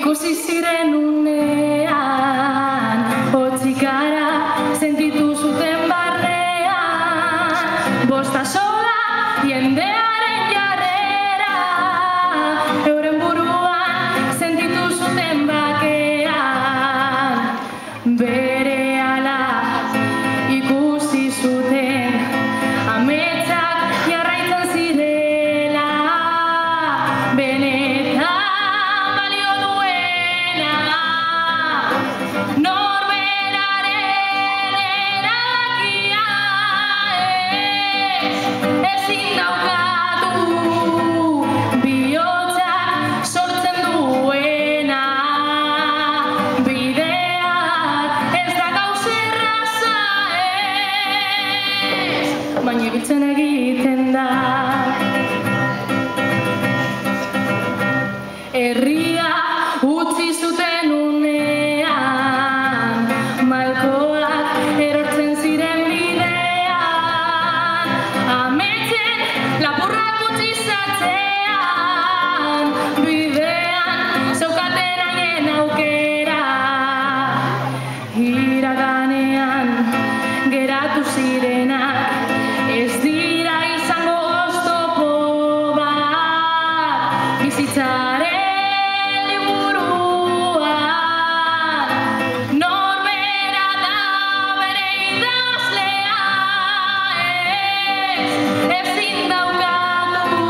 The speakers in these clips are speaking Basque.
ikusi ziren unean, hotzik gara sentitu zuten barnean, bosta sola jendearen jarrera, euren buruan sentitu zuten bakean, berehala ikusi zuten ametsak jarraitzen zirela, benetan balio duena, norberaren erabakia ezin daukatu, bihotzak sortzen duena, bideak ez da gauza erraza baina ibiltzen egiten da. Herria utzi zuten unean, malkoak erortzen ziren bidean, ametsen lapurrak utzi zatzean, bidean zeukaten haien aukera, iraganean geratu zirenak ez dira izango oztopo bat, bizitzaren liburuan, norbera da bere idazlea, ezin daukatu,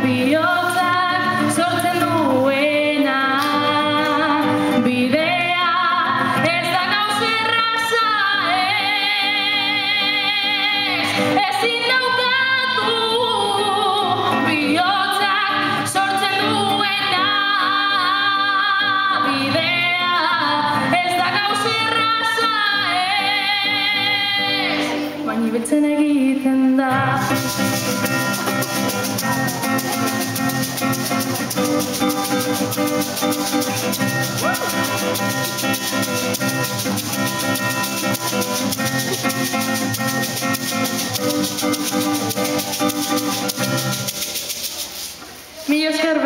bihotzak sortzen duena, bidea ez da gauza erraza ezin daukatu, bihotzak sortzen duena, bidea ez da gauza erraza baina ibiltzen egiten da. Mila esker